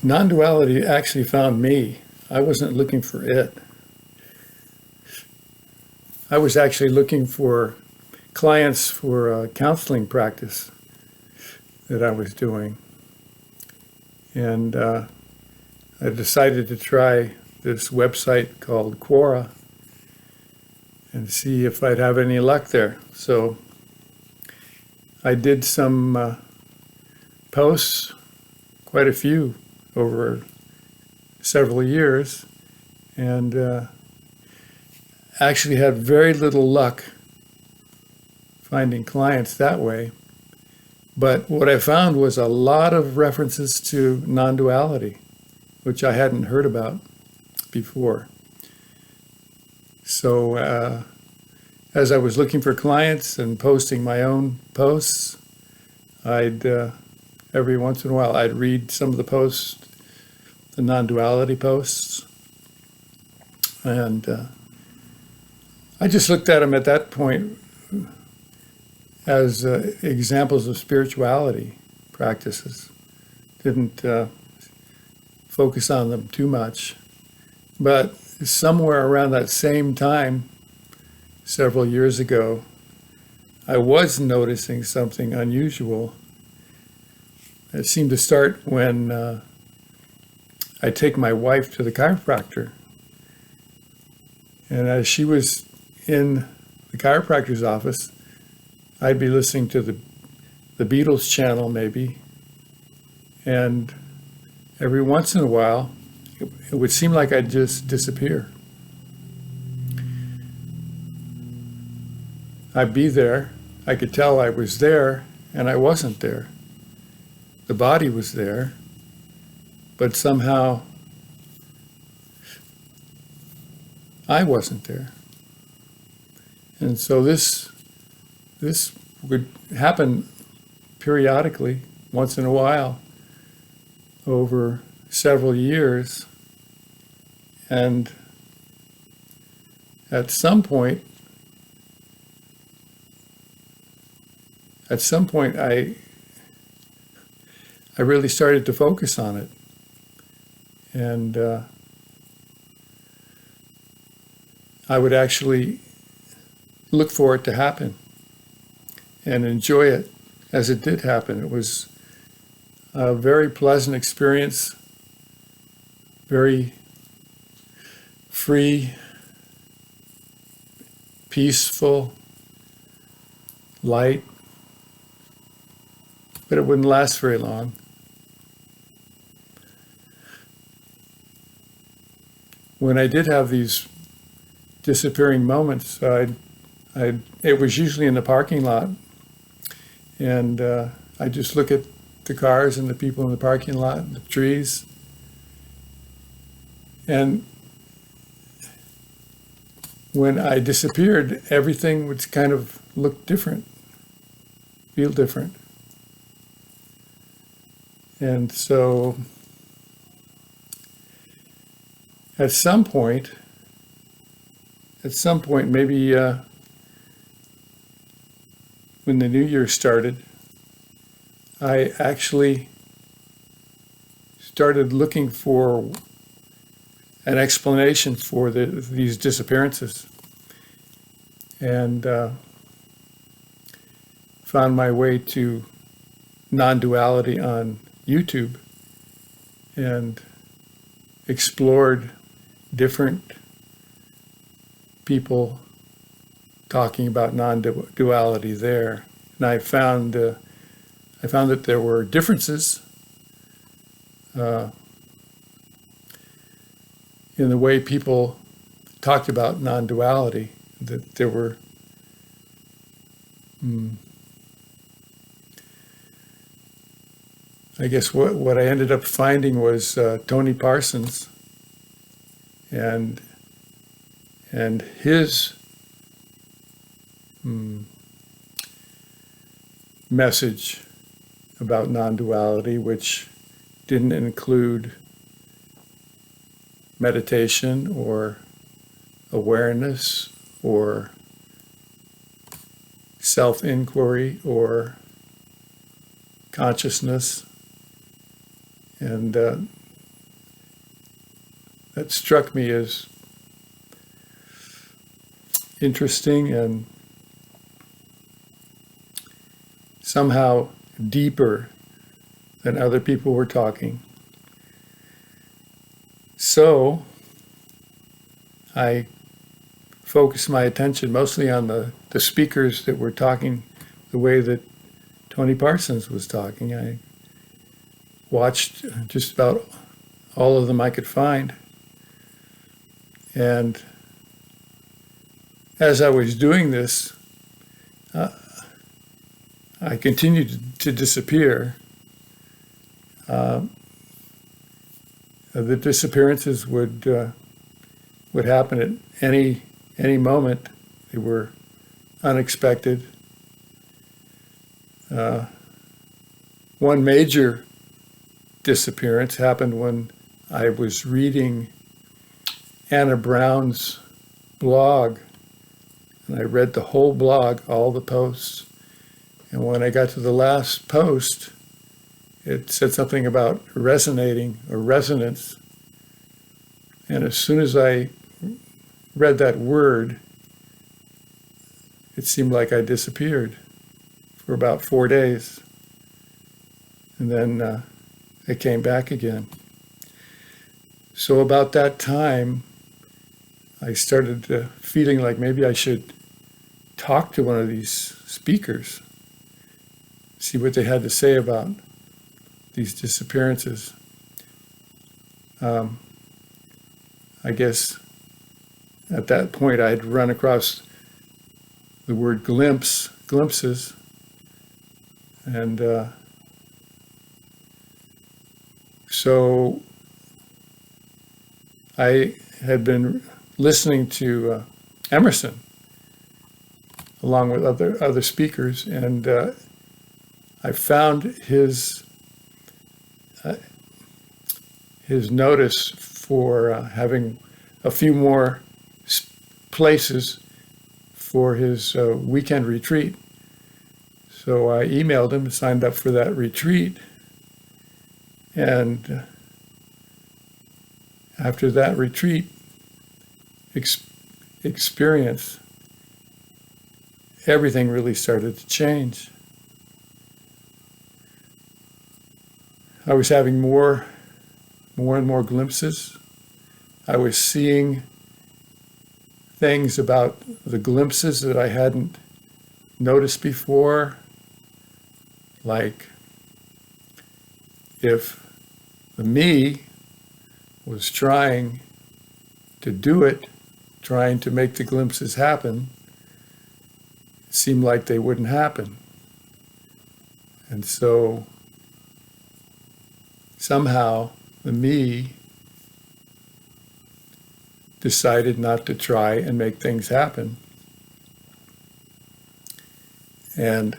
Non-duality actually found me. I wasn't looking for it. I was actually looking for clients for a counseling practice that I was doing. And I decided to try this website called Quora and see if I'd have any luck there. So I did some posts, quite a few, over several years, and actually had very little luck finding clients that way. But what I found was a lot of references to non-duality, which I hadn't heard about before. So as I was looking for clients and posting my own posts, I'd every once in a while I'd read some of the posts, the non-duality posts, and I just looked at them at that point as examples of spirituality practices. Didn't focus on them too much. But somewhere around that same time, several years ago, I was noticing something unusual. It seemed to start when I take my wife to the chiropractor. And as she was in the chiropractor's office, I'd be listening to the Beatles channel maybe, and every once in a while, it would seem like I'd just disappear. I'd be there, I could tell I was there, and I wasn't there. The body was there, but somehow I wasn't there. And so this would happen periodically, once in a while, over several years. And at some point I really started to focus on it. And I would actually look for it to happen and enjoy it as it did happen. It was a very pleasant experience, very free, peaceful, light, but it wouldn't last very long. When I did have these disappearing moments, it was usually in the parking lot, and I just look at the cars and the people in the parking lot and the trees, and when I disappeared, everything would kind of look different, feel different. And so at some point, maybe when the new year started, I actually started looking for an explanation for these disappearances, and found my way to non-duality on YouTube and explored different people talking about non-duality there, and I found that there were differences in the way people talked about non-duality. That there were I guess what I ended up finding was Tony Parsons and his message about non-duality, which didn't include meditation or awareness or self-inquiry or consciousness. And that struck me as interesting and somehow deeper than other people were talking. So I focused my attention mostly on the speakers that were talking the way that Tony Parsons was talking. I watched just about all of them I could find. And as I was doing this, I continued to disappear. The disappearances would happen at any moment. They were unexpected. One major disappearance happened when I was reading Anna Brown's blog, and I read the whole blog, all the posts. And when I got to the last post, it said something about resonating or resonance. And as soon as I read that word, it seemed like I disappeared for about 4 days. And then I came back again. So about that time, I started feeling like maybe I should talk to one of these speakers, see what they had to say about these disappearances. I guess at that point I'd run across the word glimpses, and so I had been listening to Emerson along with other speakers, and I found his notice for having a few more places for his weekend retreat. So I emailed him, signed up for that retreat, and after that retreat experience, everything really started to change. I was having more and more glimpses. I was seeing things about the glimpses that I hadn't noticed before, like if the me was trying to do it, trying to make the glimpses happen, it seemed like they wouldn't happen. And so somehow the me decided not to try and make things happen. And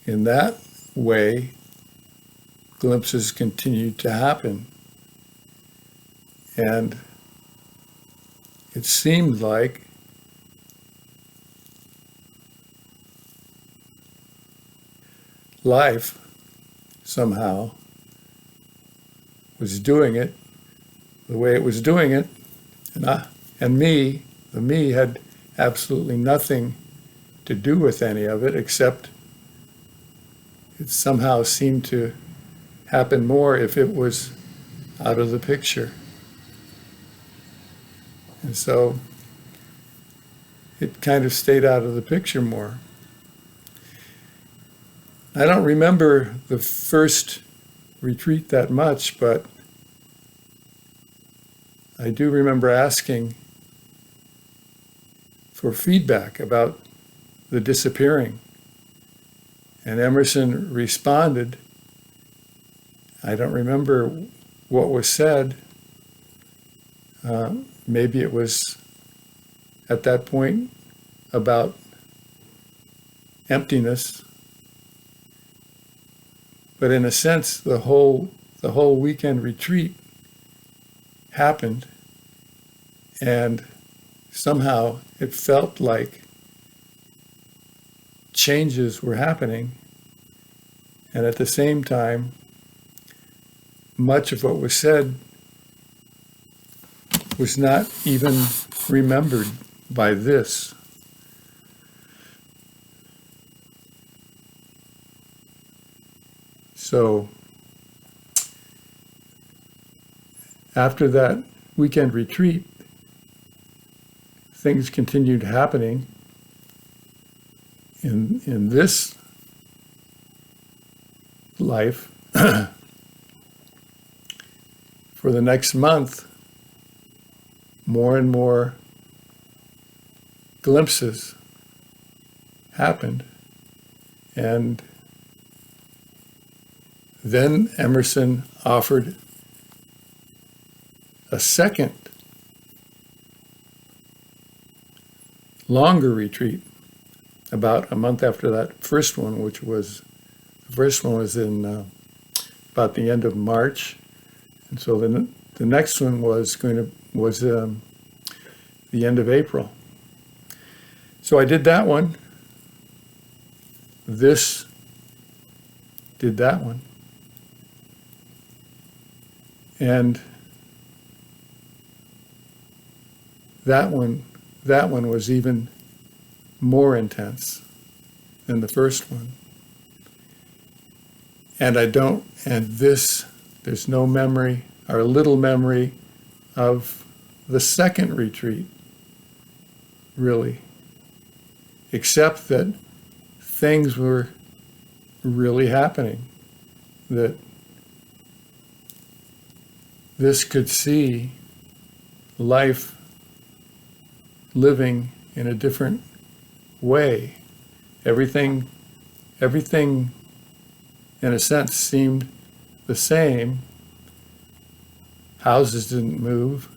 in that way, glimpses continued to happen. And it seemed like life somehow was doing it the way it was doing it, and me, the me, had absolutely nothing to do with any of it, except it somehow seemed to happen more if it was out of the picture. And so it kind of stayed out of the picture more. I don't remember the first retreat that much, but I do remember asking for feedback about the disappearing. And Emerson responded. I don't remember what was said. Maybe it was at that point about emptiness. But in a sense, the whole weekend retreat happened, and somehow it felt like changes were happening, and at the same time, much of what was said was not even remembered by this. So after that weekend retreat, things continued happening in this life. For the next month, more and more glimpses happened. And then Emerson offered a second, longer retreat about a month after that first one, the first one was in about the end of March. And so the next one was the end of April. So I did that one. This did that one. And that one was even more intense than the first one. And there's no memory, or little memory, of the second retreat, really, except that things were really happening, that this could see life living in a different way. Everything in a sense seemed the same. Houses didn't move.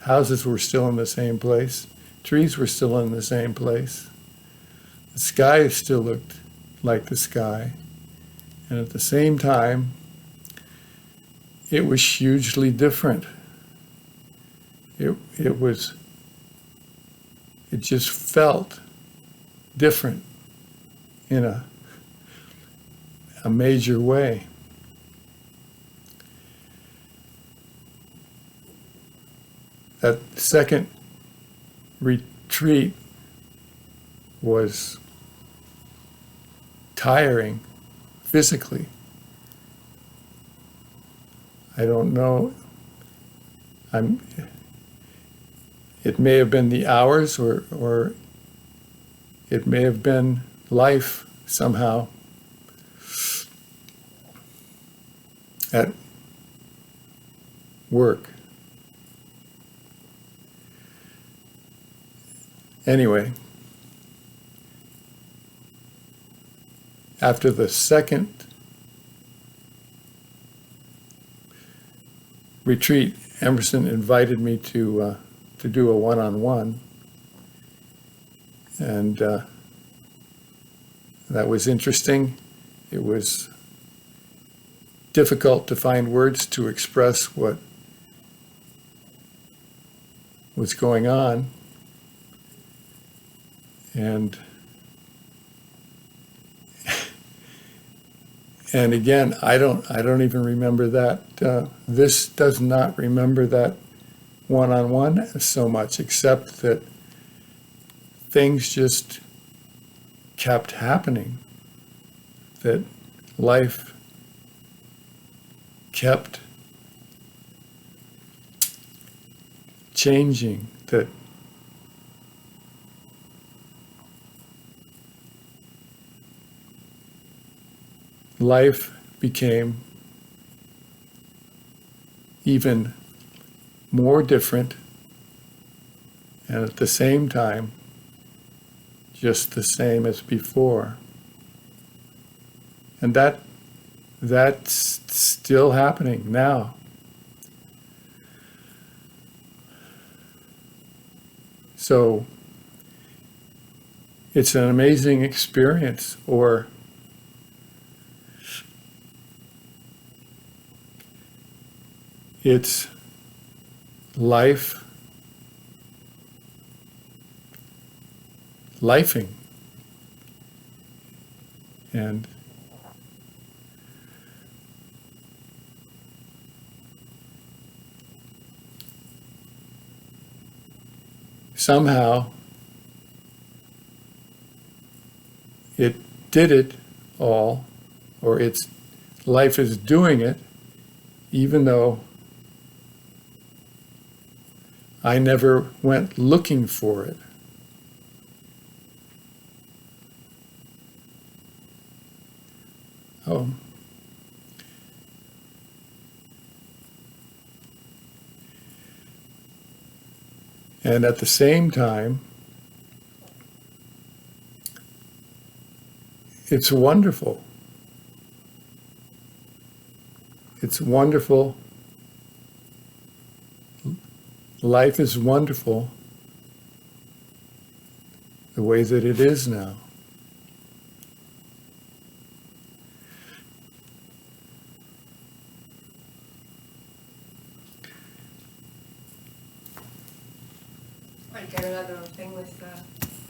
Houses were still in the same place. Trees were still in the same place. The sky still looked like the sky. And at the same time, it was hugely different. It just felt different in a major way. That second retreat was tiring physically. I don't know. It may have been the hours, or it may have been life somehow at work. Anyway, after the second retreat, Emerson invited me to do a one-on-one, and that was interesting. It was difficult to find words to express what was going on, and again, I don't even remember that. This does not remember that one-on-one so much, except that things just kept happening, that life kept changing, that life became even more different, and at the same time, just the same as before. And that's still happening now. So it's an amazing experience, or it's lifing. And somehow it did it all, or its life is doing it, even though I never went looking for it. Oh. And at the same time, it's wonderful. It's wonderful. Life is wonderful the way that it is now. I got another thing with